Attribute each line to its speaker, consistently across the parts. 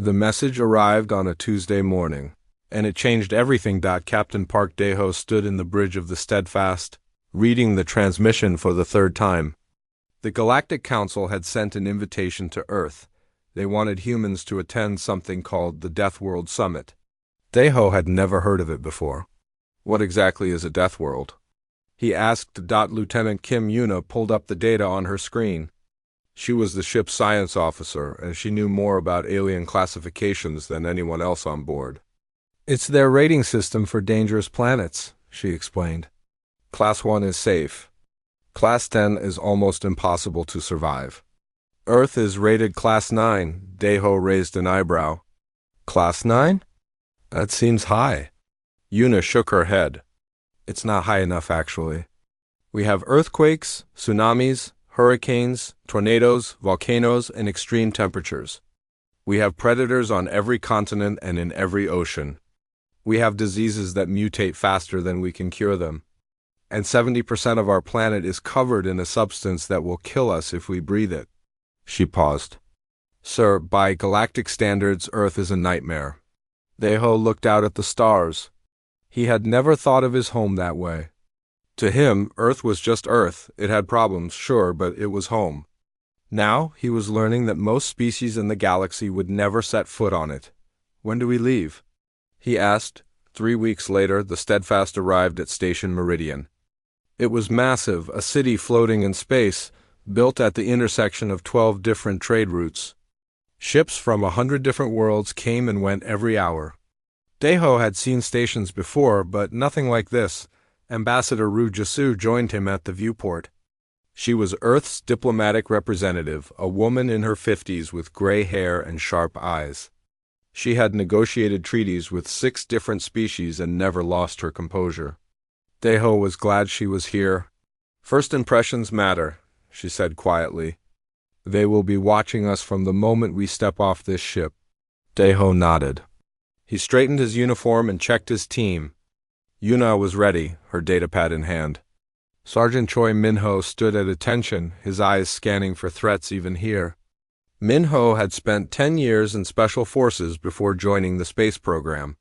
Speaker 1: The message arrived on a Tuesday morning, and it changed everything. Captain Park Daeho stood in the bridge of the Steadfast, reading the transmission for the third time. The Galactic Council had sent an invitation to Earth. They wanted humans to attend something called the Deathworld Summit. Daeho had never heard of it before. What exactly is a Deathworld? He asked. Lieutenant Kim Yuna pulled up the data on her screen. She was the ship's science officer, and she knew more about alien classifications than anyone else on board. It's their rating system for dangerous planets, she explained. Class 1 is safe. Class 10 is almost impossible to survive. Earth is rated Class 9. Daeho raised an eyebrow. Class 9? That seems high. Yuna shook her head. It's not high enough, actually. We have earthquakes, tsunamis, hurricanes, tornadoes, volcanoes, and extreme temperatures. We have predators on every continent and in every ocean. We have diseases that mutate faster than we can cure them. And 70% of our planet is covered in a substance that will kill us if we breathe it. She paused. Sir, by galactic standards, Earth is a nightmare. Daeho looked out at the stars. He had never thought of his home that way. To him, Earth was just Earth. It had problems, sure, but it was home. Now, he was learning that most species in the galaxy would never set foot on it. When do we leave? He asked. 3 weeks later, the Steadfast arrived at Station Meridian. It was massive, a city floating in space, built at the intersection of 12 different trade routes. Ships from 100 different worlds came and went every hour. Daeho had seen stations before, but nothing like this. Ambassador Ru Jasu joined him at the viewport. She was Earth's diplomatic representative, a woman in her 50s with gray hair and sharp eyes. She had negotiated treaties with 6 different species and never lost her composure. Daeho was glad she was here. First impressions matter, she said quietly. They will be watching us from the moment we step off this ship. Daeho nodded. He straightened his uniform and checked his team. Yuna was ready, her datapad in hand. Sergeant Choi Minho stood at attention, his eyes scanning for threats even here. Minho had spent 10 years in Special Forces before joining the space program.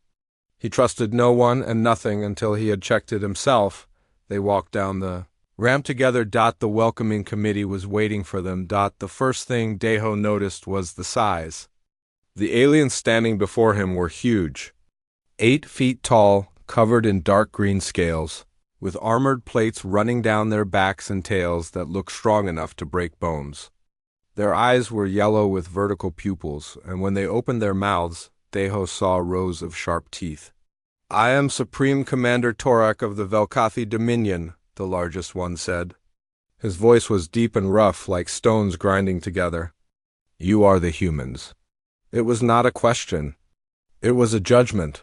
Speaker 1: He trusted no one and nothing until he had checked it himself. They walked down the ramp together. The welcoming committee was waiting for them. The first thing Daeho noticed was the size. The aliens standing before him were huge. 8 feet tall, covered in dark green scales, with armored plates running down their backs and tails that looked strong enough to break bones. Their eyes were yellow with vertical pupils, and when they opened their mouths, Daeho saw rows of sharp teeth. I am Supreme Commander Torak of the Velkathi Dominion, the largest one said. His voice was deep and rough, like stones grinding together. You are the humans. It was not a question. It was a judgment.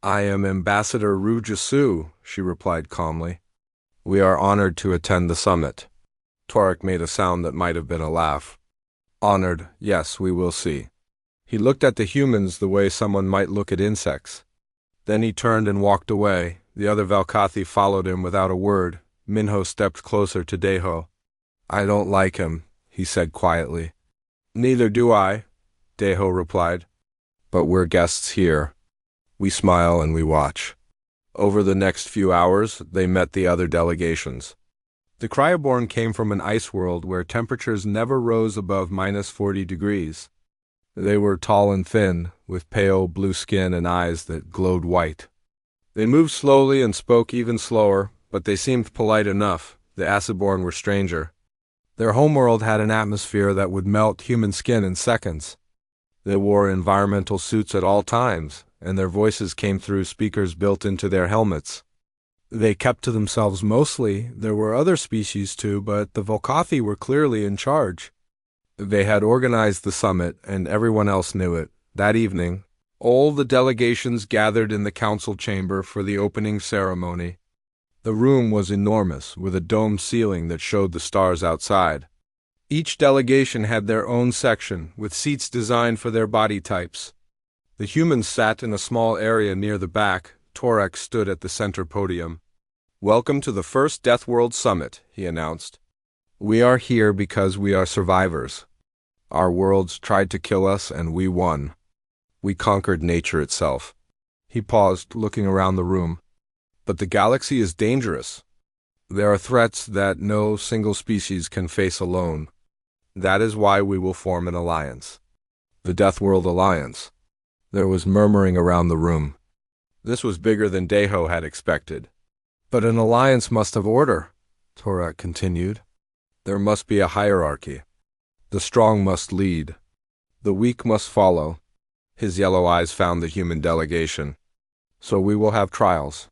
Speaker 1: I am Ambassador Ru Jasu, she replied calmly. We are honored to attend the summit. Torak made a sound that might have been a laugh. Honored, yes, we will see. He looked at the humans the way someone might look at insects. Then he turned and walked away. The other Velkathi followed him without a word. Minho stepped closer to Daeho. I don't like him, he said quietly. Neither do I, Daeho replied. But we're guests here. We smile and we watch. Over the next few hours, they met the other delegations. The Cryoborn came from an ice world where temperatures never rose above -40 degrees. They were tall and thin, with pale blue skin and eyes that glowed white. They moved slowly and spoke even slower, but they seemed polite enough. The Acidborn were stranger. Their homeworld had an atmosphere that would melt human skin in seconds. They wore environmental suits at all times, and their voices came through speakers built into their helmets. They kept to themselves mostly. There were other species too, but the Velkathi were clearly in charge. They had organized the summit, and everyone else knew it. That evening, all the delegations gathered in the council chamber for the opening ceremony. The room was enormous, with a domed ceiling that showed the stars outside. Each delegation had their own section, with seats designed for their body types. The humans sat in a small area near the back. Torak stood at the center podium. Welcome to the first Deathworld Summit, he announced. We are here because we are survivors. Our worlds tried to kill us and we won. We conquered nature itself. He paused, looking around the room. But the galaxy is dangerous. There are threats that no single species can face alone. That is why we will form an alliance. The Deathworld Alliance. There was murmuring around the room. This was bigger than Deho had expected. But an alliance must have order, Torak continued. There must be a hierarchy. The strong must lead. The weak must follow. His yellow eyes found the human delegation. So we will have trials.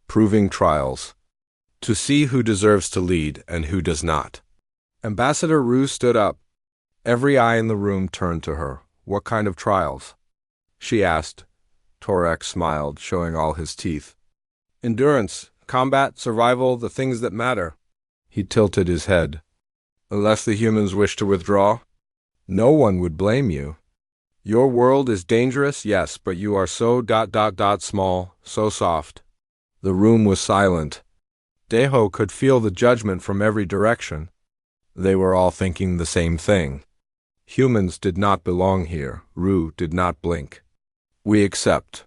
Speaker 1: Proving trials. To see who deserves to lead and who does not. Ambassador Rue stood up. Every eye in the room turned to her. What kind of trials? She asked. Torak smiled, showing all his teeth. Endurance, combat, survival, the things that matter. He tilted his head. Unless the humans wish to withdraw? No one would blame you. Your world is dangerous, yes, but you are so small, so soft. The room was silent. Deho could feel the judgment from every direction. They were all thinking the same thing. Humans did not belong here. Rue did not blink. We accept.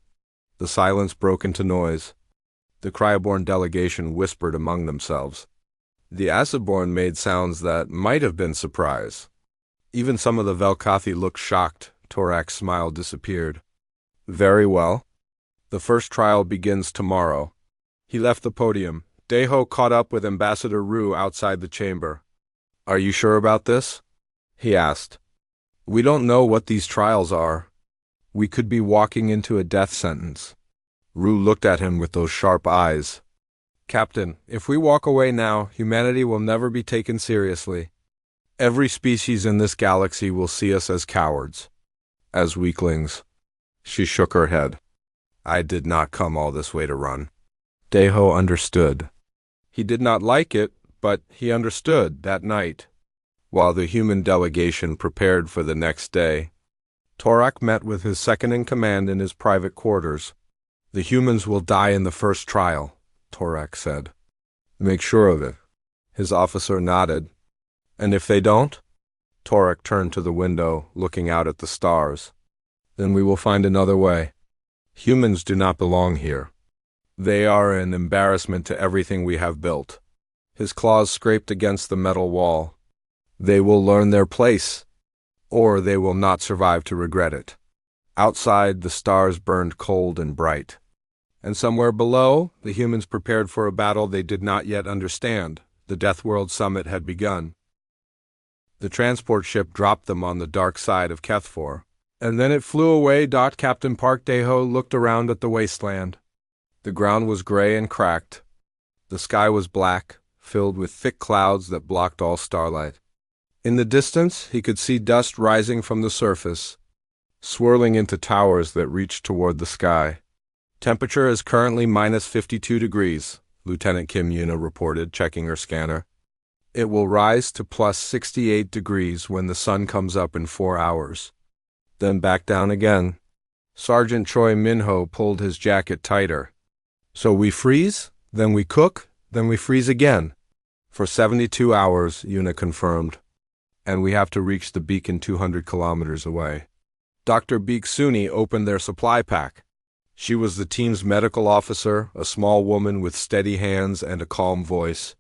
Speaker 1: The silence broke into noise. The cryoborn delegation whispered among themselves. The Aciborn made sounds that might have been surprise. Even some of the Velkathi looked shocked. Torak's smile disappeared. Very well. The first trial begins tomorrow. He left the podium. Deho caught up with Ambassador Rue outside the chamber. Are you sure about this? He asked. We don't know what these trials are. We could be walking into a death sentence. Rue looked at him with those sharp eyes. Captain, if we walk away now, humanity will never be taken seriously. Every species in this galaxy will see us as cowards. As weaklings. She shook her head. I did not come all this way to run. Deho understood. He did not like it, but he understood that night. While the human delegation prepared for the next day, Torak met with his second-in-command in his private quarters. The humans will die in the first trial, Torak said. Make sure of it. His officer nodded. And if they don't? Torak turned to the window, looking out at the stars. Then we will find another way. Humans do not belong here. They are an embarrassment to everything we have built. His claws scraped against the metal wall. They will learn their place, or they will not survive to regret it. Outside, the stars burned cold and bright. And somewhere below, the humans prepared for a battle they did not yet understand. The Deathworld Summit had begun. The transport ship dropped them on the dark side of Kethfor, and then it flew away. Captain Park Deho looked around at the wasteland. The ground was gray and cracked. The sky was black, filled with thick clouds that blocked all starlight. In the distance, he could see dust rising from the surface, swirling into towers that reached toward the sky. Temperature is currently minus 52 degrees, Lieutenant Kim Yuna reported, checking her scanner. It will rise to plus 68 degrees when the sun comes up in 4 hours. Then back down again. Sergeant Choi Minho pulled his jacket tighter. So we freeze, then we cook, then we freeze again. For 72 hours, Yuna confirmed. And we have to reach the beacon 200 kilometers away. Dr. Beek-Suni opened their supply pack. She was the team's medical officer, a small woman with steady hands and a calm voice.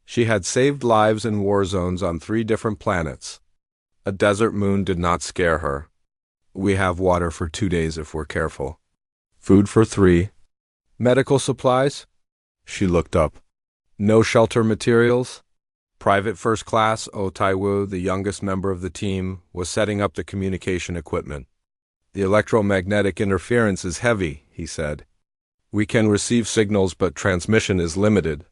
Speaker 1: She had saved lives in war zones on 3 different planets. A desert moon did not scare her. We have water for 2 days if we're careful. Food for 3. Medical supplies? She looked up. No shelter materials? Private First Class Oh Tai-woo, the youngest member of the team, was setting up the communication equipment. The electromagnetic interference is heavy, he said. We can receive signals, but transmission is limited.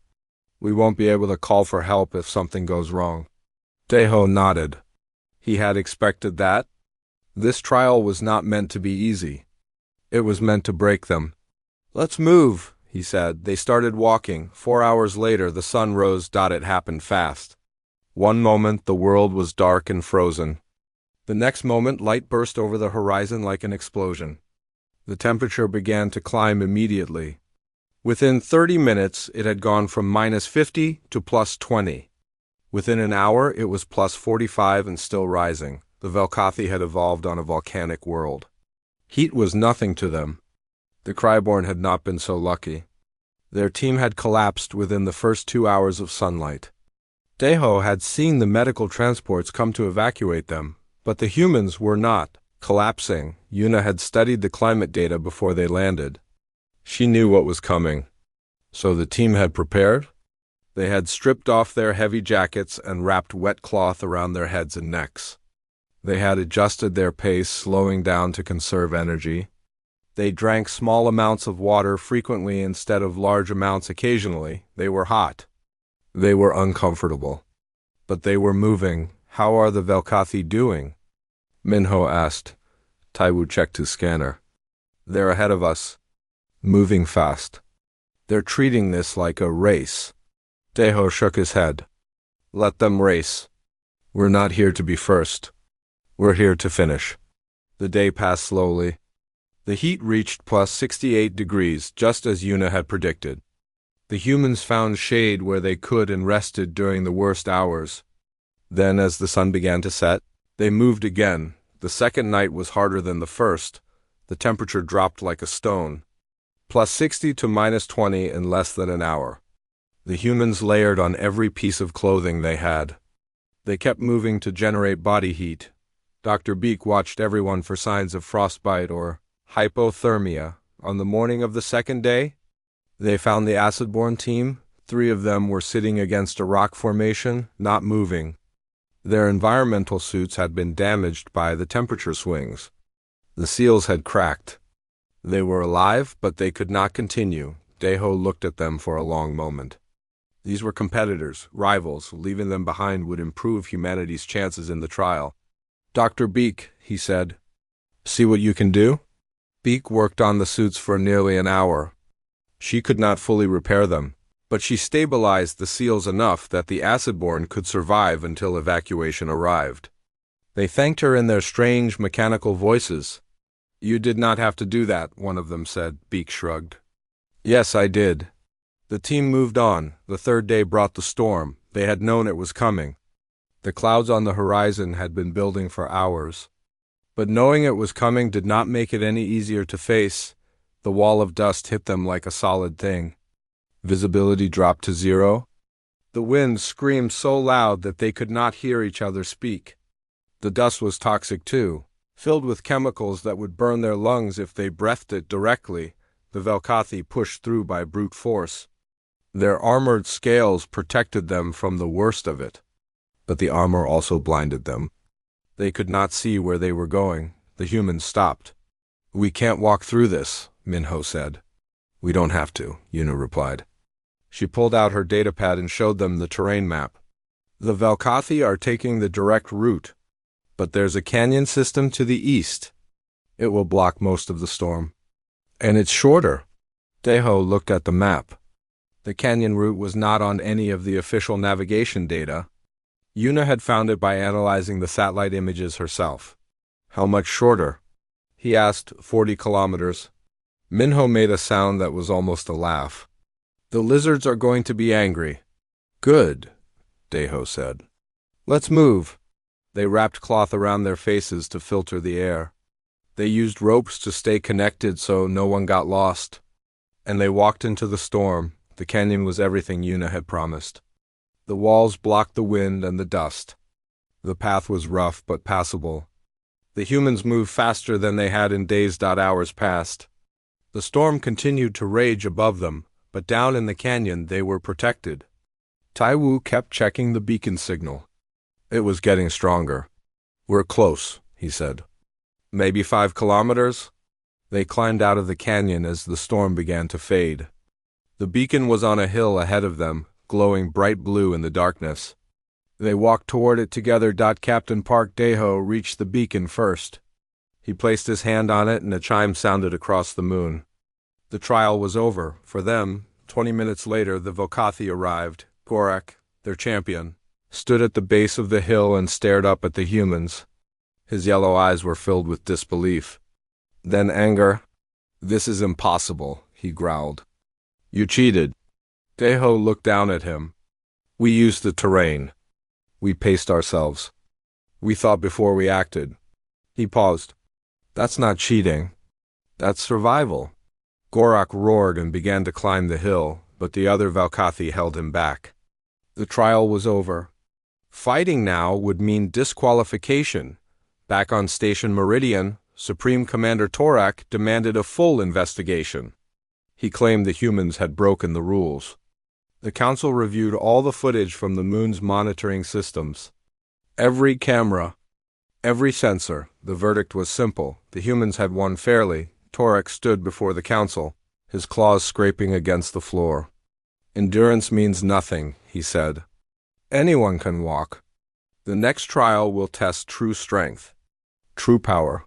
Speaker 1: We won't be able to call for help if something goes wrong. Deho nodded. He had expected that. This trial was not meant to be easy. It was meant to break them. Let's move, he said. They started walking. 4 hours later, the sun rose. It happened fast. One moment, the world was dark and frozen. The next moment, light burst over the horizon like an explosion. The temperature began to climb immediately. Within 30 minutes, it had gone from minus 50 to plus 20. Within an hour, it was plus 45 and still rising. The Velkathi had evolved on a volcanic world. Heat was nothing to them. The Cryborn had not been so lucky. Their team had collapsed within the first 2 hours of sunlight. Deho had seen the medical transports come to evacuate them, but the humans were not collapsing. Yuna had studied the climate data before they landed. She knew what was coming. So the team had prepared? They had stripped off their heavy jackets and wrapped wet cloth around their heads and necks. They had adjusted their pace, slowing down to conserve energy. They drank small amounts of water frequently instead of large amounts occasionally. They were hot. They were uncomfortable. But they were moving. How are the Velkathi doing? Minho asked. Taiwu checked his scanner. They're ahead of us. Moving fast. They're treating this like a race. Deho shook his head. Let them race. We're not here to be first. We're here to finish. The day passed slowly. The heat reached plus 68 degrees, just as Yuna had predicted. The humans found shade where they could and rested during the worst hours. Then, as the sun began to set, they moved again. The second night was harder than the first. The temperature dropped like a stone. Plus 60 to minus 20 in less than an hour. The humans layered on every piece of clothing they had. They kept moving to generate body heat. Dr. Beak watched everyone for signs of frostbite or hypothermia. On the morning of the second day, they found the acid-borne team. 3 of them were sitting against a rock formation, not moving. Their environmental suits had been damaged by the temperature swings. The seals had cracked. They were alive, but they could not continue. Deho looked at them for a long moment. These were competitors, rivals. Leaving them behind would improve humanity's chances in the trial. Dr. Beak, he said, see what you can do? Beak worked on the suits for nearly an hour. She could not fully repair them, but she stabilized the seals enough that the acid-borne could survive until evacuation arrived. They thanked her in their strange mechanical voices. You did not have to do that, one of them said. Beak shrugged. Yes, I did. The team moved on. The third day brought the storm. They had known it was coming. The clouds on the horizon had been building for hours. But knowing it was coming did not make it any easier to face. The wall of dust hit them like a solid thing. Visibility dropped to 0. The wind screamed so loud that they could not hear each other speak. The dust was toxic too, filled with chemicals that would burn their lungs if they breathed it directly. The Velkathi pushed through by brute force. Their armored scales protected them from the worst of it. But the armor also blinded them. They could not see where they were going. The humans stopped. We can't walk through this, Minho said. We don't have to, Yuna replied. She pulled out her datapad and showed them the terrain map. The Velkathi are taking the direct route, but there's a canyon system to the east. It will block most of the storm. And it's shorter. Deho looked at the map. The canyon route was not on any of the official navigation data. Yuna had found it by analyzing the satellite images herself. How much shorter? He asked. 40 kilometers. Minho made a sound that was almost a laugh. The lizards are going to be angry. Good, Deho said. Let's move. They wrapped cloth around their faces to filter the air. They used ropes to stay connected so no one got lost. And they walked into the storm. The canyon was everything Yuna had promised. The walls blocked the wind and the dust. The path was rough but passable. The humans moved faster than they had in days. Hours passed. The storm continued to rage above them, but down in the canyon they were protected. Taiwu kept checking the beacon signal. It was getting stronger. We're close, he said. Maybe 5 kilometers? They climbed out of the canyon as the storm began to fade. The beacon was on a hill ahead of them, glowing bright blue in the darkness. They walked toward it together. Captain Park Deho reached the beacon first. He placed his hand on it and a chime sounded across the moon. The trial was over. For them, 20 minutes later, the Velkathi arrived. Gorak, their champion, stood at the base of the hill and stared up at the humans. His yellow eyes were filled with disbelief. Then anger. This is impossible, he growled. You cheated. Deho looked down at him. We used the terrain. We paced ourselves. We thought before we acted. He paused. That's not cheating. That's survival. Gorak roared and began to climb the hill, but the other Valkathi held him back. The trial was over. Fighting now would mean disqualification. Back on Station Meridian, Supreme Commander Torak demanded a full investigation. He claimed the humans had broken the rules. The Council reviewed all the footage from the moon's monitoring systems. Every camera, every sensor. The verdict was simple. The humans had won fairly. Torak stood before the Council, his claws scraping against the floor. Endurance means nothing, he said. Anyone can walk. The next trial will test true strength, true power.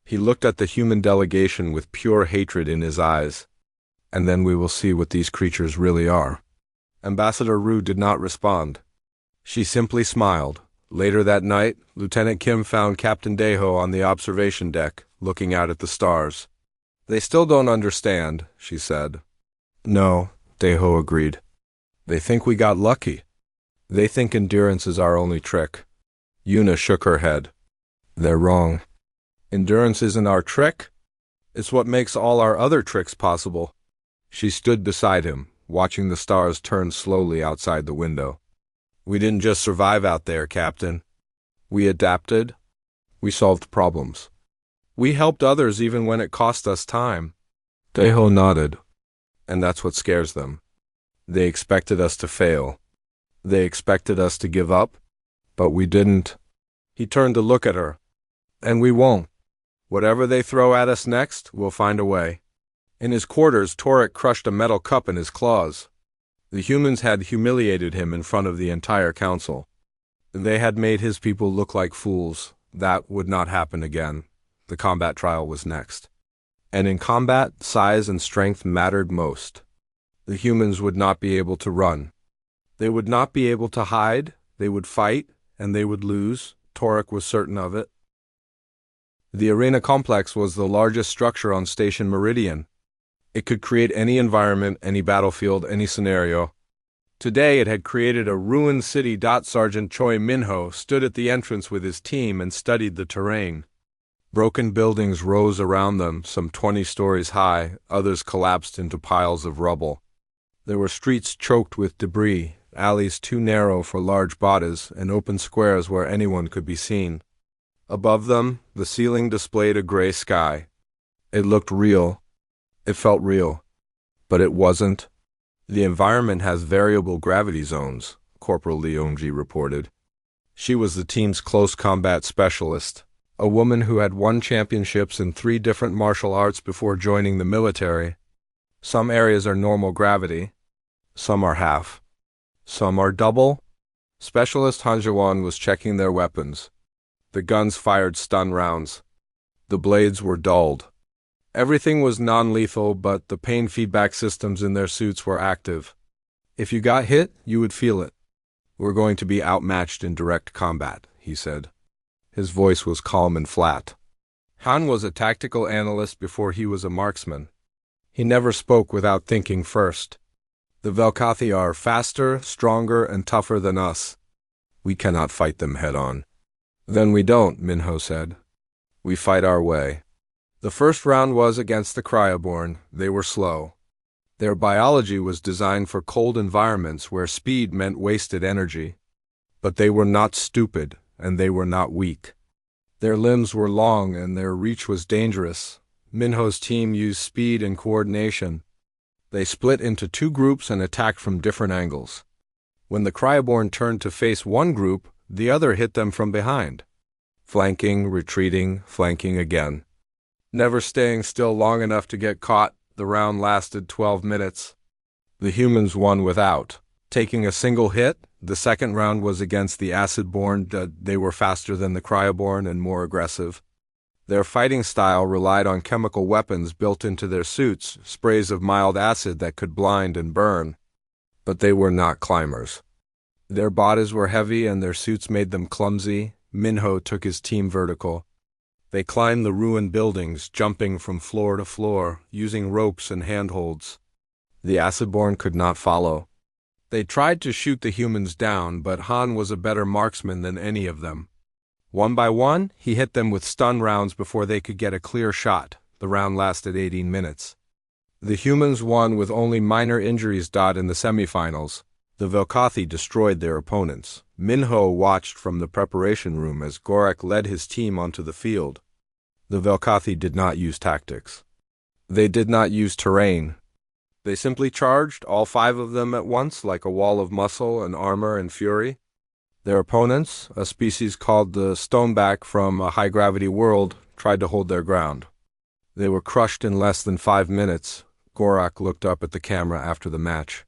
Speaker 1: He looked at the human delegation with pure hatred in his eyes. And then we will see what these creatures really are. Ambassador Rue did not respond. She simply smiled. Later that night, Lieutenant Kim found Captain Deho on the observation deck, looking out at the stars. They still don't understand, she said. No, Deho agreed. They think we got lucky. They think endurance is our only trick. Yuna shook her head. They're wrong. Endurance isn't our trick. It's what makes all our other tricks possible. She stood beside him, watching the stars turn slowly outside the window. We didn't just survive out there, Captain. We adapted. We solved problems. We helped others even when it cost us time. Deho nodded. And that's what scares them. They expected us to fail. They expected us to give up, but we didn't. He turned to look at her. And we won't. Whatever they throw at us next, we'll find a way. In his quarters, Torak crushed a metal cup in his claws. The humans had humiliated him in front of the entire council. They had made his people look like fools. That would not happen again. The combat trial was next. And in combat, size and strength mattered most. The humans would not be able to run. They would not be able to hide. They would fight, and they would lose. Torak was certain of it. The arena complex was the largest structure on Station Meridian. It could create any environment, any battlefield, any scenario. Today it had created a ruined city. Sergeant Choi Minho stood at the entrance with his team and studied the terrain. Broken buildings rose around them, some 20 stories high, others collapsed into piles of rubble. There were streets choked with debris, alleys too narrow for large bodies, and open squares where anyone could be seen. Above them, the ceiling displayed a gray sky. It looked real. It felt real. But it wasn't. The environment has variable gravity zones, Corporal Leonji reported. She was the team's close combat specialist, a woman who had won championships in 3 different martial arts before joining the military. Some areas are normal gravity. Some are half. Some are double. Specialist Hanjawan was checking their weapons. The guns fired stun rounds. The blades were dulled. Everything was non-lethal, but the pain feedback systems in their suits were active. If you got hit, you would feel it. We're going to be outmatched in direct combat, he said. His voice was calm and flat. Han was a tactical analyst before he was a marksman. He never spoke without thinking first. The Velkathi are faster, stronger, and tougher than us. We cannot fight them head-on. Then we don't, Minho said. We fight our way. The first round was against the Cryoborn. They were slow. Their biology was designed for cold environments where speed meant wasted energy. But they were not stupid, and they were not weak. Their limbs were long, and their reach was dangerous. Minho's team used speed and coordination. They split into 2 groups and attacked from different angles. When the Cryoborn turned to face one group, the other hit them from behind. Flanking, retreating, flanking again. Never staying still long enough to get caught, the round lasted 12 minutes. The humans won without taking a single hit. The second round was against the Acidborn. They were faster than the Cryoborn and more aggressive. Their fighting style relied on chemical weapons built into their suits, sprays of mild acid that could blind and burn. But they were not climbers. Their bodies were heavy and their suits made them clumsy. Minho took his team vertical. They climbed the ruined buildings, jumping from floor to floor, using ropes and handholds. The Acidborn could not follow. They tried to shoot the humans down, but Han was a better marksman than any of them. One by one, he hit them with stun rounds before they could get a clear shot. The round lasted 18 minutes. The humans won with only minor injuries. In the semifinals, the Velkathi destroyed their opponents. Minho watched from the preparation room as Gorak led his team onto the field. The Velkathi did not use tactics. They did not use terrain. They simply charged, all 5 of them at once, like a wall of muscle and armor and fury. Their opponents, a species called the Stoneback from a high-gravity world, tried to hold their ground. They were crushed in less than 5 minutes. Gorak looked up at the camera after the match.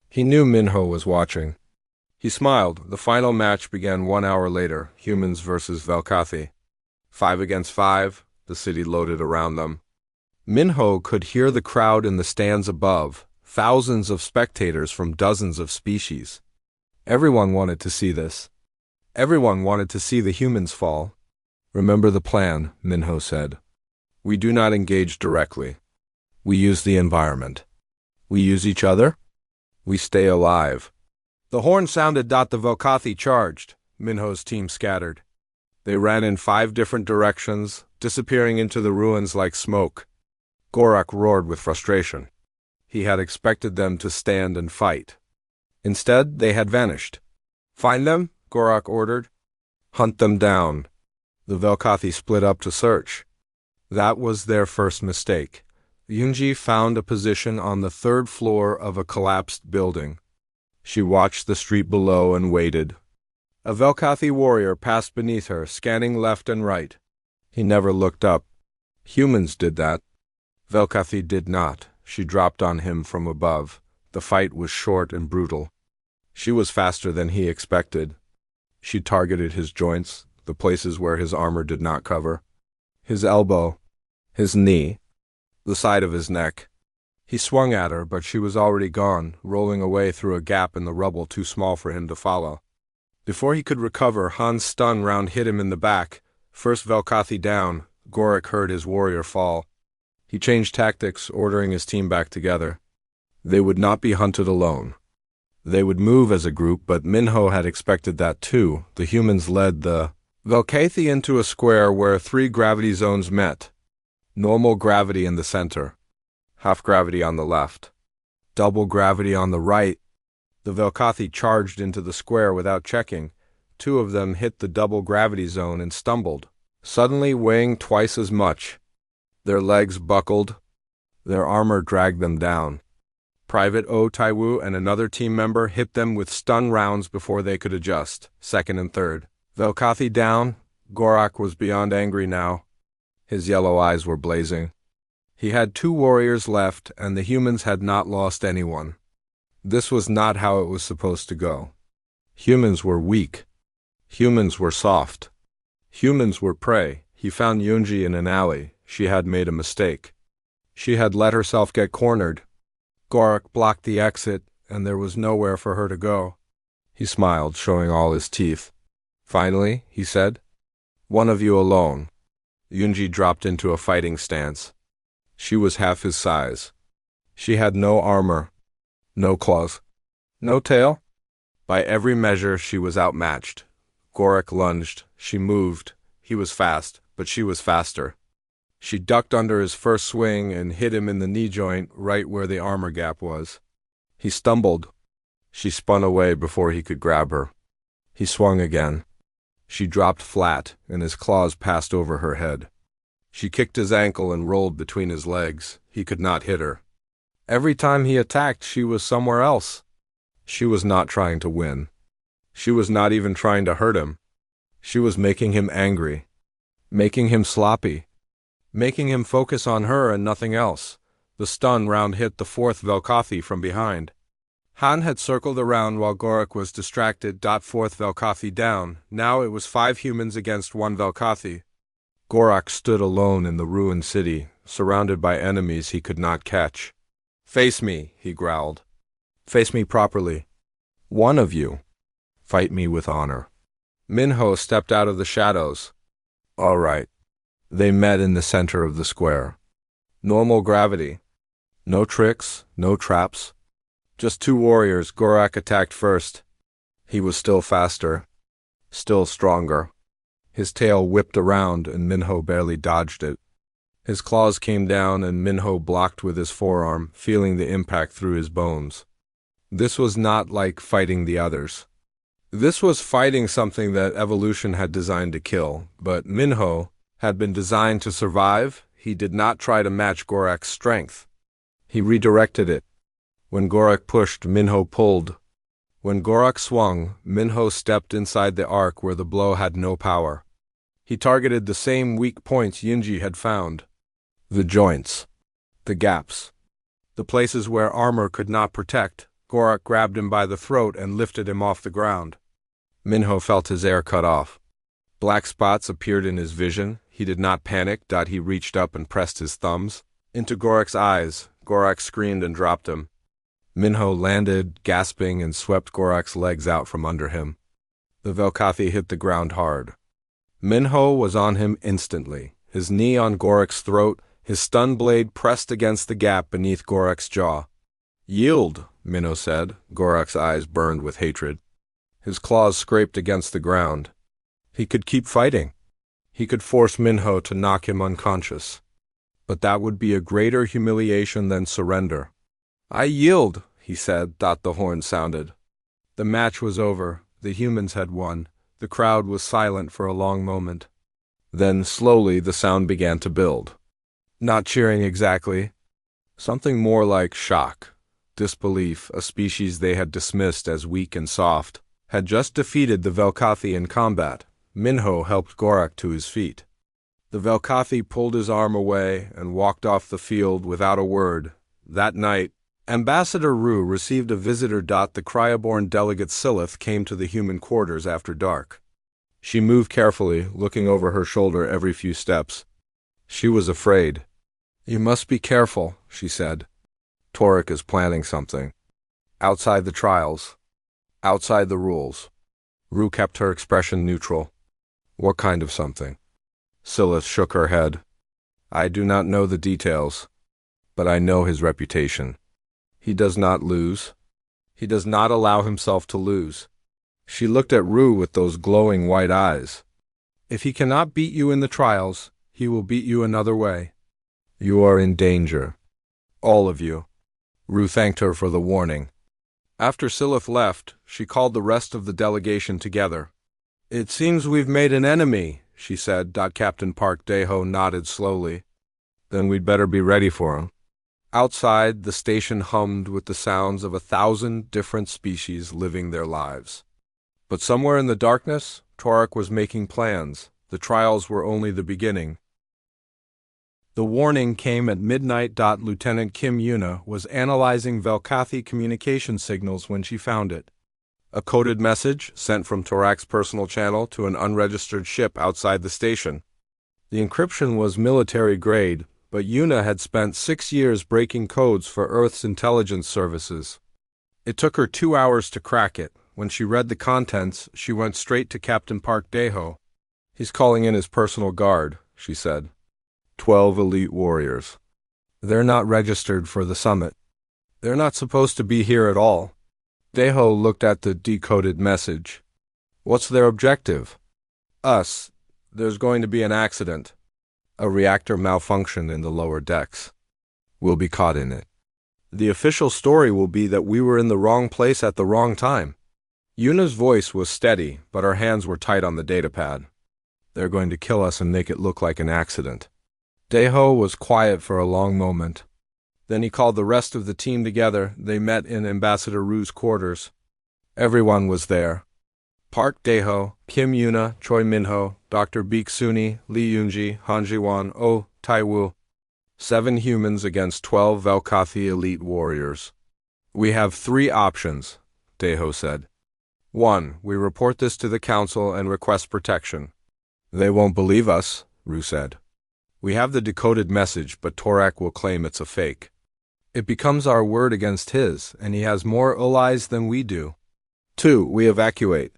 Speaker 1: He knew Minho was watching. He smiled. The final match began 1 hour later, humans versus Velkathi. 5 against 5, the city loaded around them. Minho could hear the crowd in the stands above, thousands of spectators from dozens of species. Everyone wanted to see this. Everyone wanted to see the humans fall. Remember the plan, Minho said. We do not engage directly. We use the environment. We use each other. We stay alive. The horn sounded. The Velkathi charged. Minho's team scattered. They ran in 5 different directions, disappearing into the ruins like smoke. Gorak roared with frustration. He had expected them to stand and fight. Instead, they had vanished. Find them, Gorak ordered. Hunt them down. The Velkathi split up to search. That was their first mistake. Yunji found a position on the 3rd floor of a collapsed building. She watched the street below and waited. A Velkathi warrior passed beneath her, scanning left and right. He never looked up. Humans did that. Velkathi did not. She dropped on him from above. The fight was short and brutal. She was faster than he expected. She targeted his joints, the places where his armor did not cover. His elbow, his knee, the side of his neck. He swung at her, but she was already gone, rolling away through a gap in the rubble too small for him to follow. Before he could recover, Han's stun round hit him in the back. First Velkathi down, Gorak heard his warrior fall. He changed tactics, ordering his team back together. They would not be hunted alone. They would move as a group, but Minho had expected that too. The humans led the Velkathi into a square where 3 gravity zones met. Normal gravity in the center. Half gravity on the left. Double gravity on the right. The Velkathi charged into the square without checking. 2 of them hit the double gravity zone and stumbled, suddenly weighing twice as much. Their legs buckled. Their armor dragged them down. Private O Taiwu and another team member hit them with stun rounds before they could adjust, 2nd and 3rd. Velkathi down. Gorak was beyond angry now. His yellow eyes were blazing. He had 2 warriors left, and the humans had not lost anyone. This was not how it was supposed to go. Humans were weak. Humans were soft. Humans were prey. He found Yunji in an alley. She had made a mistake. She had let herself get cornered. Gorak blocked the exit, and there was nowhere for her to go. He smiled, showing all his teeth. Finally, he said, "One of you alone." Yunji dropped into a fighting stance. She was half his size. She had no armor, no claws, no tail. By every measure, she was outmatched. Gorak lunged. She moved. He was fast, but she was faster. She ducked under his first swing and hit him in the knee joint, right where the armor gap was. He stumbled. She spun away before he could grab her. He swung again. She dropped flat, and his claws passed over her head. She kicked his ankle and rolled between his legs. He could not hit her. Every time he attacked, she was somewhere else. She was not trying to win. She was not even trying to hurt him. She was making him angry, making him sloppy, making him focus on her and nothing else. The stun round hit the 4th Velkathi from behind. Han had circled around while Gorak was distracted. 4th Velkathi down. Now it was 5 humans against 1 Velkathi. Gorak stood alone in the ruined city, surrounded by enemies he could not catch. "Face me," he growled. "Face me properly. One of you. Fight me with honor." Minho stepped out of the shadows. All right. They met in the center of the square. Normal gravity. No tricks, no traps. Just 2 warriors. Gorak attacked first. He was still faster, still stronger. His tail whipped around and Minho barely dodged it. His claws came down and Minho blocked with his forearm, feeling the impact through his bones. This was not like fighting the others. This was fighting something that evolution had designed to kill, but Minho had been designed to survive. He did not try to match Gorak's strength. He redirected it. When Gorak pushed, Minho pulled. When Gorak swung, Minho stepped inside the arc where the blow had no power. He targeted the same weak points Yunji had found. The joints. The gaps. The places where armor could not protect. Gorak grabbed him by the throat and lifted him off the ground. Minho felt his air cut off. Black spots appeared in his vision. He did not panic. He reached up and pressed his thumbs into Gorak's eyes. Gorak screamed and dropped him. Minho landed, gasping, and swept Gorak's legs out from under him. The Velkathi hit the ground hard. Minho was on him instantly, his knee on Gorak's throat, his stun blade pressed against the gap beneath Gorak's jaw. "Yield," Minho said. Gorak's eyes burned with hatred. His claws scraped against the ground. He could keep fighting. He could force Minho to knock him unconscious. But that would be a greater humiliation than surrender. "I yield," he said. The horn sounded. The match was over. The humans had won. The crowd was silent for a long moment. Then, slowly, the sound began to build. Not cheering exactly. Something more like shock. Disbelief, a species they had dismissed as weak and soft, had just defeated the Velkathi in combat. Minho helped Gorak to his feet. The Velkathi pulled his arm away and walked off the field without a word. That night, Ambassador Ru received a visitor. The cryoborn delegate Silith came to the human quarters after dark. She moved carefully, looking over her shoulder every few steps. She was afraid. "You must be careful," she said. "Torek is planning something. Outside the trials. Outside the rules." Ru kept her expression neutral. "What kind of something?" Silith shook her head. "I do not know the details, but I know his reputation. He does not lose. He does not allow himself to lose." She looked at Ru with those glowing white eyes. "If he cannot beat you in the trials, he will beat you another way. You are in danger. All of you." Ru thanked her for the warning. After Silith left, she called the rest of the delegation together. "It seems we've made an enemy," she said. Captain Park Deho nodded slowly. "Then we'd better be ready for him." Outside, the station hummed with the sounds of 1,000 different species living their lives. But somewhere in the darkness, Torek was making plans. The trials were only the beginning. The warning came at midnight. Lieutenant Kim Yuna was analyzing Velkathi communication signals when she found it. A coded message sent from Torak's personal channel to an unregistered ship outside the station. The encryption was military grade, but Yuna had spent 6 years breaking codes for Earth's intelligence services. It took her 2 hours to crack it. When she read the contents, she went straight to Captain Park Deho. "He's calling in his personal guard," she said. 12 elite warriors. They're not registered for the summit. They're not supposed to be here at all. Deho looked at the decoded message. "What's their objective?" "Us. There's going to be an accident. A reactor malfunction in the lower decks. We'll be caught in it. The official story will be that we were in the wrong place at the wrong time." Yuna's voice was steady, but her hands were tight on the datapad. "They're going to kill us and make it look like an accident." Deho was quiet for a long moment. Then he called the rest of the team together. They met in Ambassador Ru's quarters. Everyone was there. Park Deho, Kim Yuna, Choi Minho, Dr. Beek Suni, Lee Yunji, Han Jiwan, Oh Taiwu. 7 humans against 12 Velkathi elite warriors. "We have 3 options," Deho said. 1. We report this to the council and request protection. "They won't believe us," Ru said. "We have the decoded message, but Torak will claim it's a fake. It becomes our word against his, and he has more allies than we do." 2. We evacuate.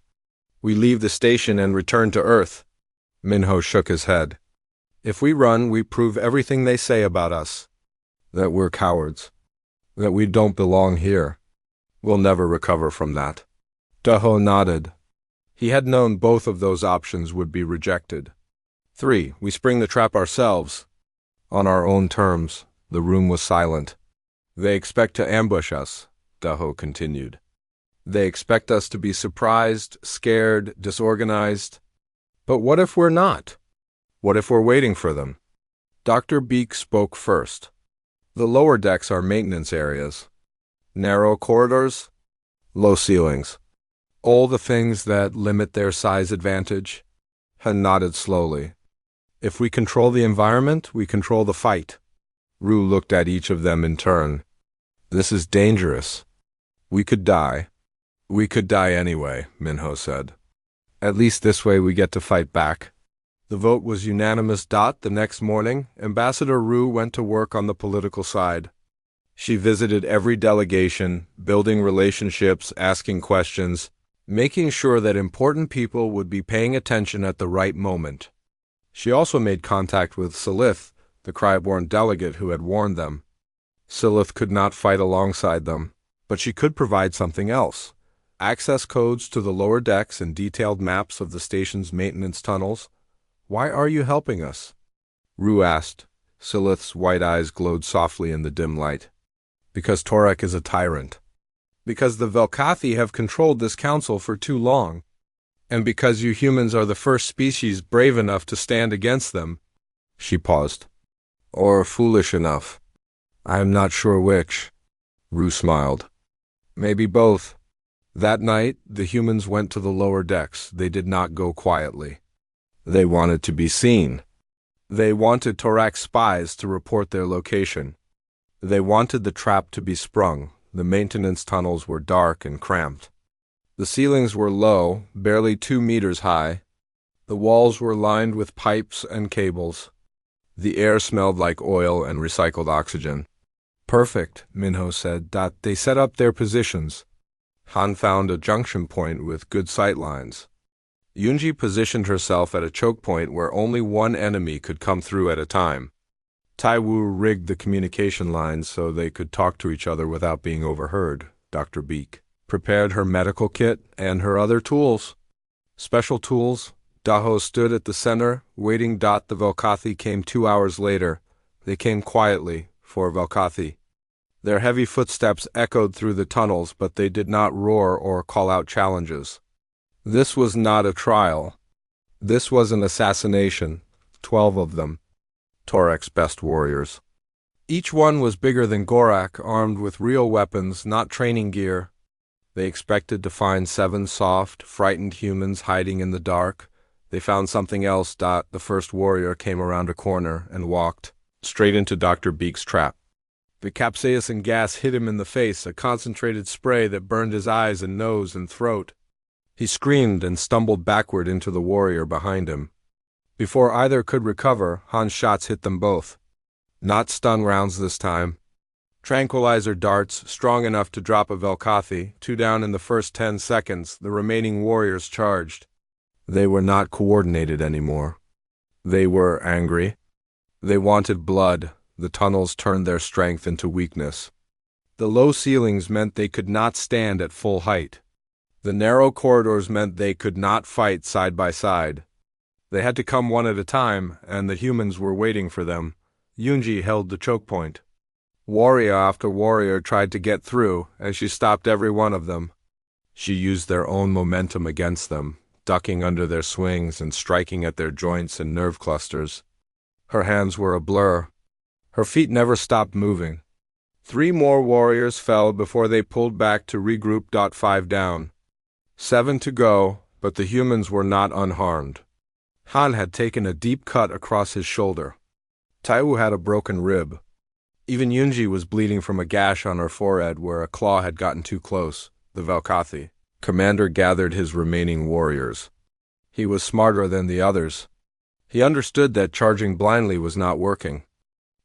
Speaker 1: We leave the station and return to Earth. Minho shook his head. "If we run, we prove everything they say about us. That we're cowards. That we don't belong here. We'll never recover from that." Deho nodded. He had known both of those options would be rejected. 3. We spring the trap ourselves. On our own terms. The room was silent. They expect to ambush us, Daho continued. They expect us to be surprised, scared, disorganized. But what if we're not? What if we're waiting for them? Dr. Beak spoke first. The lower decks are maintenance areas. Narrow corridors, low ceilings. All the things that limit their size advantage. Han nodded slowly. If we control the environment, we control the fight. Rue looked at each of them in turn. This is dangerous. We could die. We could die anyway, Minho said. At least this way we get to fight back. The vote was unanimous. The next morning, Ambassador Rue went to work on the political side. She visited every delegation, building relationships, asking questions, making sure that important people would be paying attention at the right moment. She also made contact with Silith, the Cryborn delegate who had warned them. Silith could not fight alongside them, but she could provide something else. Access codes to the lower decks and detailed maps of the station's maintenance tunnels. Why are you helping us? Rue asked. Silith's white eyes glowed softly in the dim light. Because Torek is a tyrant. Because the Velkathi have controlled this council for too long. And because you humans are the first species brave enough to stand against them. She paused. Or foolish enough. I am not sure which. Rue smiled. Maybe both. That night, the humans went to the lower decks. They did not go quietly. They wanted to be seen. They wanted Torak's spies to report their location. They wanted the trap to be sprung. The maintenance tunnels were dark and cramped. The ceilings were low, barely 2 meters high. The walls were lined with pipes and cables. The air smelled like oil and recycled oxygen. Perfect, Minho said. They set up their positions. Han found a junction point with good sight lines. Yunji positioned herself at a choke point where only one enemy could come through at a time. Taiwu rigged the communication lines so they could talk to each other without being overheard. Dr. Beak prepared her medical kit and her other tools. Special tools. Daho stood at the center, waiting. The Velkathi came 2 hours later. They came quietly, for Velkathi. Their heavy footsteps echoed through the tunnels, but they did not roar or call out challenges. This was not a trial. This was an assassination. 12 of them. Torek's best warriors. Each one was bigger than Gorak, armed with real weapons, not training gear. They expected to find 7 soft, frightened humans hiding in the dark. They found something else. The first warrior came around a corner and walked straight into Dr. Beak's trap. The capsaicin gas hit him in the face, a concentrated spray that burned his eyes and nose and throat. He screamed and stumbled backward into the warrior behind him. Before either could recover, Han's shots hit them both. Not stun rounds this time. Tranquilizer darts, strong enough to drop a Velkathi, 2 down in the first 10 seconds. The remaining warriors charged. They were not coordinated anymore. They were angry. They wanted blood. The tunnels turned their strength into weakness. The low ceilings meant they could not stand at full height. The narrow corridors meant they could not fight side by side. They had to come one at a time, and the humans were waiting for them. Yunji held the choke point. Warrior after warrior tried to get through, and she stopped every one of them. She used their own momentum against them, ducking under their swings and striking at their joints and nerve clusters. Her hands were a blur. Her feet never stopped moving. 3 more warriors fell before they pulled back to regroup. 5 down. 7 to go, but the humans were not unharmed. Han had taken a deep cut across his shoulder. Taiwu had a broken rib. Even Yunji was bleeding from a gash on her forehead where a claw had gotten too close. The Velkathi commander gathered his remaining warriors. He was smarter than the others. He understood that charging blindly was not working.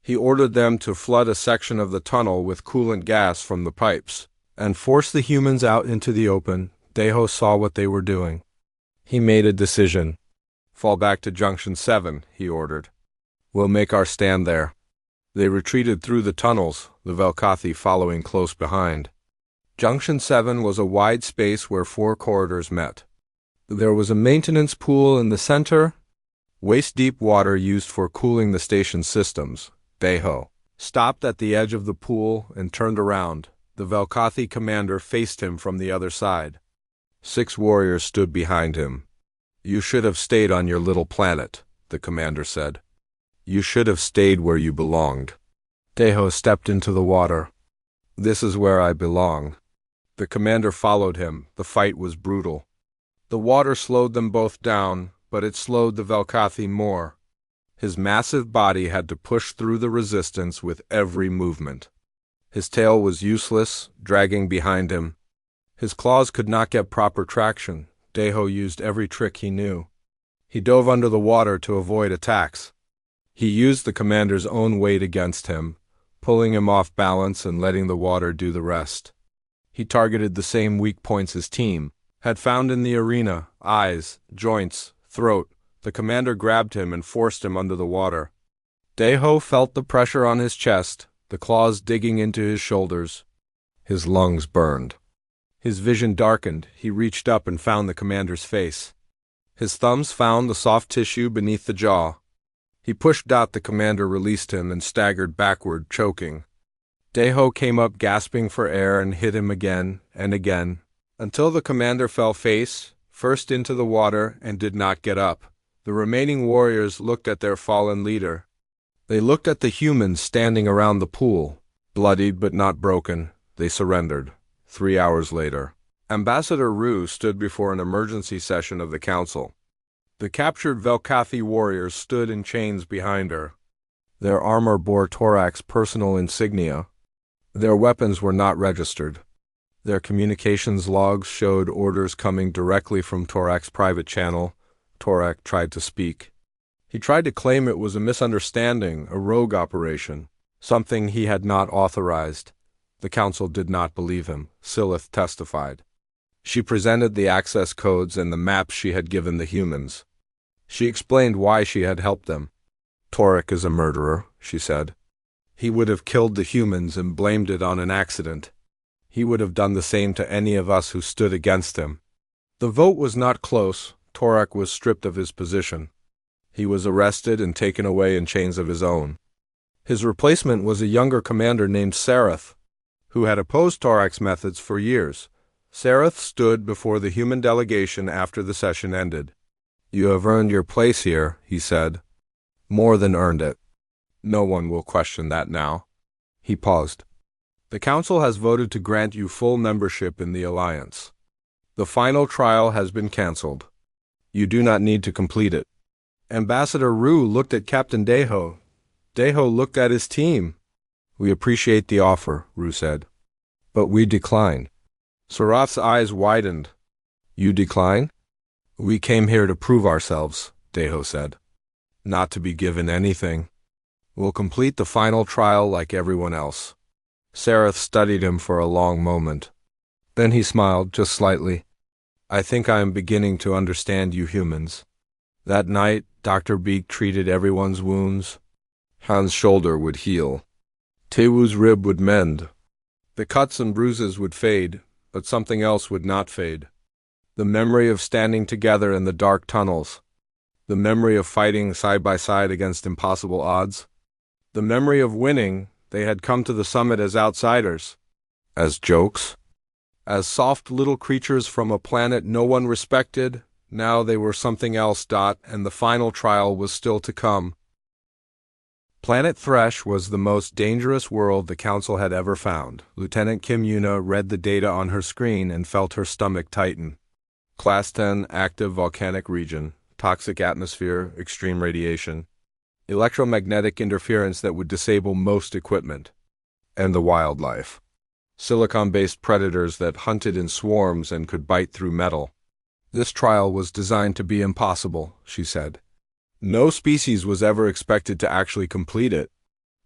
Speaker 1: He ordered them to flood a section of the tunnel with coolant gas from the pipes and force the humans out into the open. Daho saw what they were doing. He made a decision. Fall back to Junction 7, he ordered. We'll make our stand there. They retreated through the tunnels, the Velkathi following close behind. Junction 7 was a wide space where 4 corridors met. There was a maintenance pool in the center, waist-deep water used for cooling the station's systems, Deho stopped at the edge of the pool and turned around. The Velkathi commander faced him from the other side. 6 warriors stood behind him. "You should have stayed on your little planet," the commander said. "You should have stayed where you belonged." Deho stepped into the water. "This is where I belong." The commander followed him. The fight was brutal. The water slowed them both down, but it slowed the Velkathi more. His massive body had to push through the resistance with every movement. His tail was useless, dragging behind him. His claws could not get proper traction. Deho used every trick he knew. He dove under the water to avoid attacks. He used the commander's own weight against him, pulling him off balance and letting the water do the rest. He targeted the same weak points his team had found in the arena: eyes, joints, throat. The commander grabbed him and forced him under the water. Deho felt the pressure on his chest, the claws digging into his shoulders. His lungs burned. His vision darkened. He reached up and found the commander's face. His thumbs found the soft tissue beneath the jaw. He pushed out. The commander released him and staggered backward, choking. Deho came up gasping for air and hit him again and again, until the commander fell face first into the water and did not get up. The remaining warriors looked at their fallen leader. They looked at the humans standing around the pool. Bloodied but not broken, they surrendered. 3 hours later, Ambassador Rue stood before an emergency session of the council. The captured Velkathi warriors stood in chains behind her. Their armor bore Torak's personal insignia. Their weapons were not registered. Their communications logs showed orders coming directly from Torak's private channel. Torak tried to speak. He tried to claim it was a misunderstanding, a rogue operation, something he had not authorized. The council did not believe him. Silith testified. She presented the access codes and the maps she had given the humans. She explained why she had helped them. "Torak is a murderer," she said. "He would have killed the humans and blamed it on an accident. He would have done the same to any of us who stood against him." The vote was not close. Torak was stripped of his position. He was arrested and taken away in chains of his own. His replacement was a younger commander named Sareth, who had opposed Torak's methods for years. Sareth stood before the human delegation after the session ended. "You have earned your place here," he said. "More than earned it. No one will question that now." He paused. "The council has voted to grant you full membership in the alliance. The final trial has been cancelled. You do not need to complete it." Ambassador Rue looked at Captain Deho. Deho looked at his team. "We appreciate the offer," Rue said, "but we decline." Sarath's eyes widened. "You decline?" "We came here to prove ourselves," Deho said. "Not to be given anything. We'll complete the final trial like everyone else." Sareth studied him for a long moment. Then he smiled, just slightly. "I think I am beginning to understand you humans. That night, Dr. Beek treated everyone's wounds. Han's shoulder would heal. Tewu's rib would mend. The cuts and bruises would fade, but something else would not fade. The memory of standing together in the dark tunnels. The memory of fighting side by side against impossible odds. The memory of winning. They had come to the summit as outsiders. As jokes. As soft little creatures from a planet no one respected. Now they were something else. And the final trial was still to come. Planet Thresh was the most dangerous world the Council had ever found. Lieutenant Kim Yuna read the data on her screen and felt her stomach tighten. Class 10, active volcanic region, toxic atmosphere, extreme radiation, electromagnetic interference that would disable most equipment, and the wildlife. Silicon-based predators that hunted in swarms and could bite through metal. This trial was designed to be impossible, she said. No species was ever expected to actually complete it.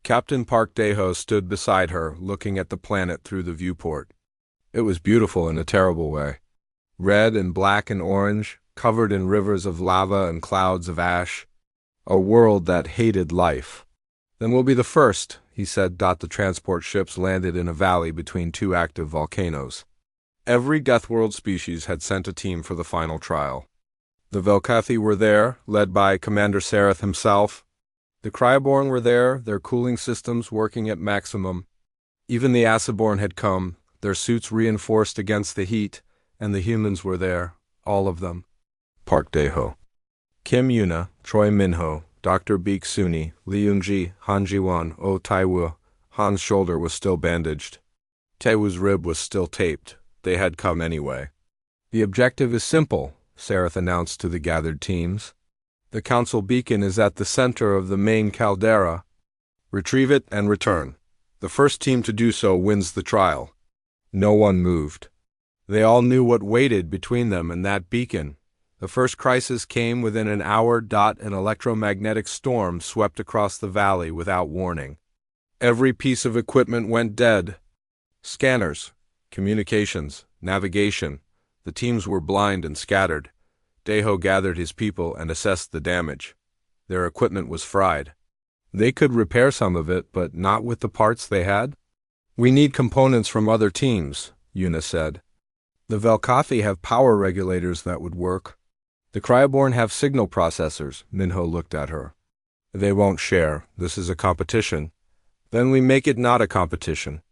Speaker 1: Captain Park Deho stood beside her, looking at the planet through the viewport. It was beautiful in a terrible way. Red and black and orange, covered in rivers of lava and clouds of ash. A world that hated life. "Then we'll be the first," he said. The transport ships landed in a valley between 2 active volcanoes. Every Deathworld species had sent a team for the final trial. The Velkathi were there, led by Commander Sareth himself. The Cryoborn were there, their cooling systems working at maximum. Even the Acidborn had come, their suits reinforced against the heat, and the humans were there, all of them. Park Dae-ho. Kim Yuna, Choi Min-ho, Dr. Baek Suni, Lee Yoon-ji, Han Ji-won, Oh Tae-woo. Han's shoulder was still bandaged. Tae-woo's rib was still taped. They had come anyway. The objective is simple, Sareth announced to the gathered teams. The council beacon is at the center of the main caldera. Retrieve it and return. The first team to do so wins the trial. No one moved. They all knew what waited between them and that beacon. The first crisis came within an hour. An electromagnetic storm swept across the valley without warning. Every piece of equipment went dead. Scanners, communications, navigation. The teams were blind and scattered. Dae-ho gathered his people and assessed the damage. Their equipment was fried. They could repair some of it, but not with the parts they had. We need components from other teams, Yuna said. The Velkathi have power regulators that would work. The Cryoborn have signal processors, Minho looked at her. They won't share. This is a competition. Then we make it not a competition.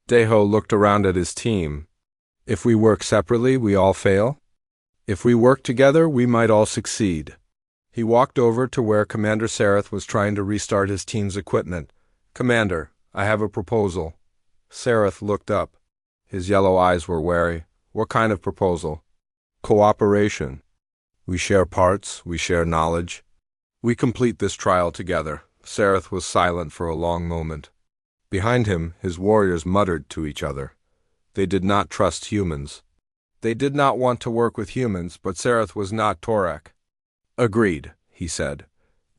Speaker 1: Dae-ho looked around at his team. If we work separately, we all fail. If we work together, we might all succeed. He walked over to where Commander Sareth was trying to restart his team's equipment. Commander, I have a proposal. Sareth looked up. His yellow eyes were wary. What kind of proposal? Cooperation. We share parts, we share knowledge. We complete this trial together. Sareth was silent for a long moment. Behind him, his warriors muttered to each other. They did not trust humans. They did not want to work with humans, but Sareth was not Torak. Agreed, he said.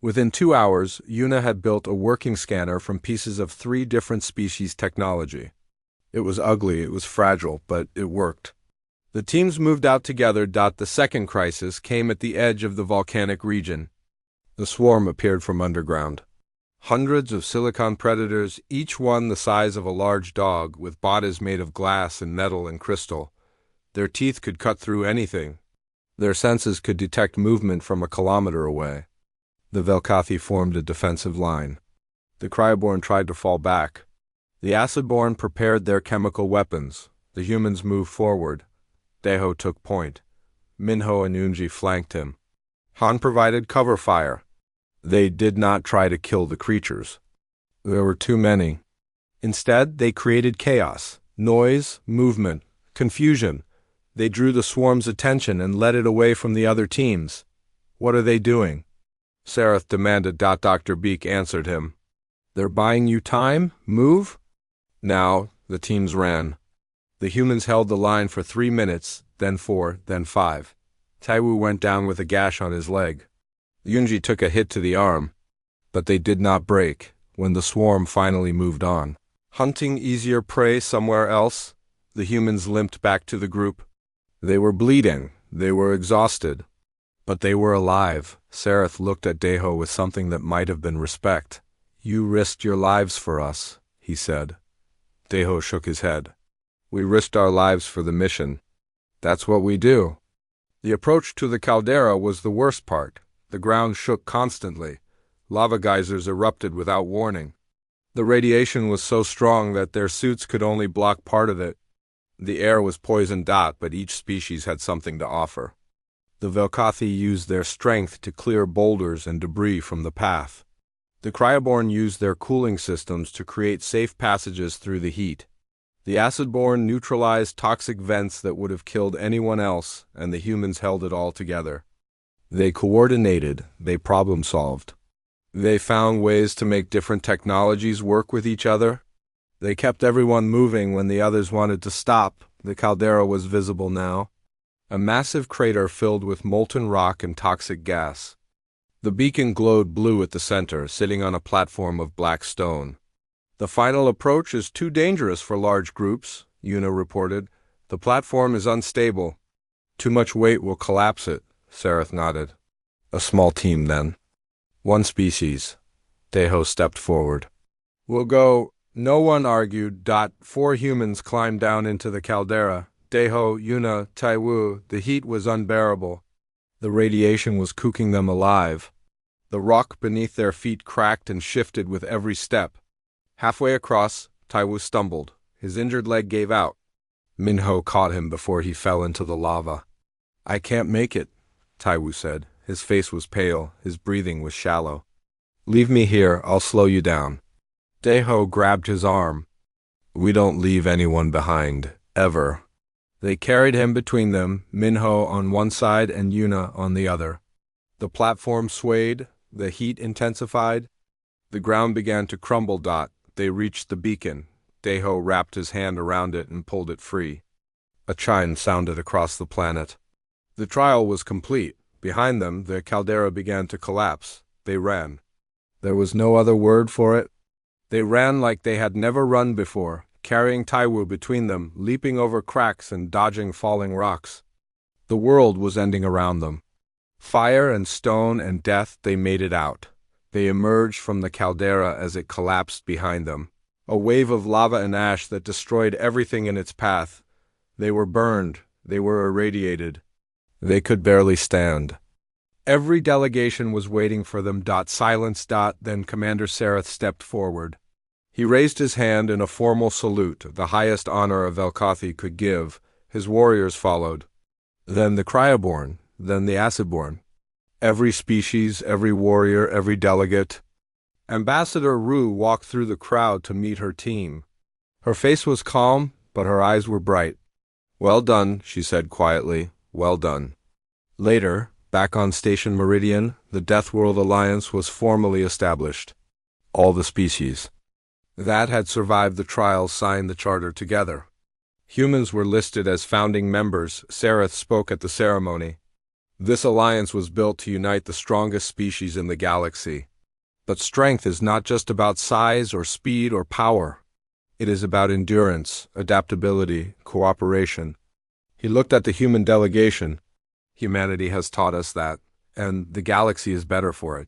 Speaker 1: Within 2 hours, Yuna had built a working scanner from pieces of 3 different species technology. It was ugly, it was fragile, but it worked. The teams moved out together. The second crisis came at the edge of the volcanic region. The swarm appeared from underground. Hundreds of silicon predators, each one the size of a large dog, with bodies made of glass and metal and crystal. Their teeth could cut through anything. Their senses could detect movement from a kilometer away. The Velkathi formed a defensive line. The Cryoborn tried to fall back. The Acidborn prepared their chemical weapons. The humans moved forward. Dae-ho took point. Minho and Yoon-ji flanked him. Han provided cover fire. They did not try to kill the creatures. There were too many. Instead, they created chaos, noise, movement, confusion. They drew the swarm's attention and led it away from the other teams. What are they doing? Sareth demanded. Dr. Baek answered him. They're buying you time? Move? Now, the teams ran. The humans held the line for 3 minutes, then 4, then 5. Tae-woo went down with a gash on his leg. Yoon-ji took a hit to the arm. But they did not break when the swarm finally moved on. Hunting easier prey somewhere else, the humans limped back to the group. They were bleeding. They were exhausted. But they were alive. Sareth looked at Dae-ho with something that might have been respect. You risked your lives for us, he said. Dae-ho shook his head. We risked our lives for the mission. That's what we do. The approach to the caldera was the worst part. The ground shook constantly. Lava geysers erupted without warning. The radiation was so strong that their suits could only block part of it. The air was poisoned, but each species had something to offer. The Velkathi used their strength to clear boulders and debris from the path. The Cryoborn used their cooling systems to create safe passages through the heat. The Acidborn neutralized toxic vents that would have killed anyone else, and the humans held it all together. They coordinated, they problem-solved. They found ways to make different technologies work with each other. They kept everyone moving when the others wanted to stop. The caldera was visible now. A massive crater filled with molten rock and toxic gas. The beacon glowed blue at the center, sitting on a platform of black stone. The final approach is too dangerous for large groups, Yuna reported. The platform is unstable. Too much weight will collapse it, Sareth nodded. A small team, then. 1 species. Dae-ho stepped forward. We'll go. No one argued. 4 humans climbed down into the caldera. Dae-ho, Yuna, Tae-woo. The heat was unbearable. The radiation was cooking them alive. The rock beneath their feet cracked and shifted with every step. Halfway across, Taiwu stumbled. His injured leg gave out. Minho caught him before he fell into the lava. "I can't make it," Taiwu said. His face was pale, his breathing was shallow. "Leave me here, I'll slow you down." Deho grabbed his arm. "We don't leave anyone behind, ever." They carried him between them, Minho on one side and Yuna on the other. The platform swayed, the heat intensified. The ground began to crumble. They reached the beacon. Deho wrapped his hand around it and pulled it free. A chime sounded across the planet. The trial was complete. Behind them, the caldera began to collapse. They ran. There was no other word for it. They ran like they had never run before, carrying Taiwu between them, leaping over cracks and dodging falling rocks. The world was ending around them. Fire and stone and death, they made it out. They emerged from the caldera as it collapsed behind them. A wave of lava and ash that destroyed everything in its path. They were burned. They were irradiated. They could barely stand. Every delegation was waiting for them. Silence. Then Commander Sareth stepped forward. He raised his hand in a formal salute, the highest honor a Velkothi could give. His warriors followed. Then the Cryoborn, then the Acidborn. Every species, every warrior, every delegate. Ambassador Rue walked through the crowd to meet her team. Her face was calm, but her eyes were bright. "Well done," she said quietly. "Well done." Later, back on Station Meridian, the Deathworld Alliance was formally established. All the species that had survived the trials signed the charter together. Humans were listed as founding members. Sareth spoke at the ceremony. This alliance was built to unite the strongest species in the galaxy. But strength is not just about size or speed or power. It is about endurance, adaptability, cooperation. He looked at the human delegation. Humanity has taught us that, and the galaxy is better for it.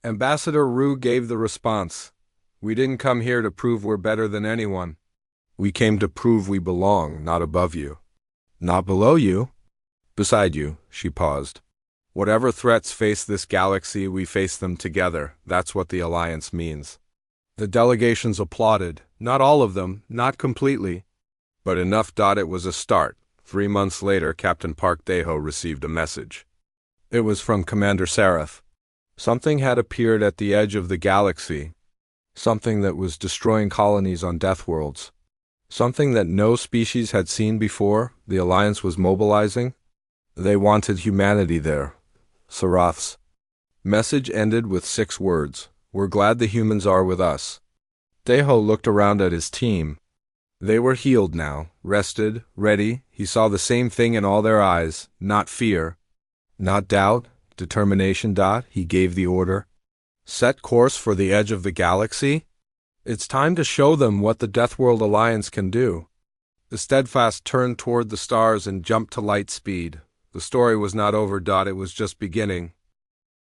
Speaker 1: Ambassador Rue gave the response. "We didn't come here to prove we're better than anyone. We came to prove we belong, not above you." "Not below you?" "Beside you," she paused. "Whatever threats face this galaxy, we face them together. That's what the alliance means." The delegations applauded. Not all of them, not completely, but enough. It was a start. 3 months later, Captain Park Deho received a message. It was from Commander Sareth. Something had appeared at the edge of the galaxy. Something that was destroying colonies on Deathworlds. Something that no species had seen before. The Alliance was mobilizing. They wanted humanity there. Sarath's message ended with 6 words. "We're glad the humans are with us." Deho looked around at his team. They were healed now, rested, ready. He saw the same thing in all their eyes. Not fear. Not doubt. Determination. He gave the order. "Set course for the edge of the galaxy. It's time to show them what the Deathworld Alliance can do." The Steadfast turned toward the stars and jumped to light speed. The story was not over. It was just beginning.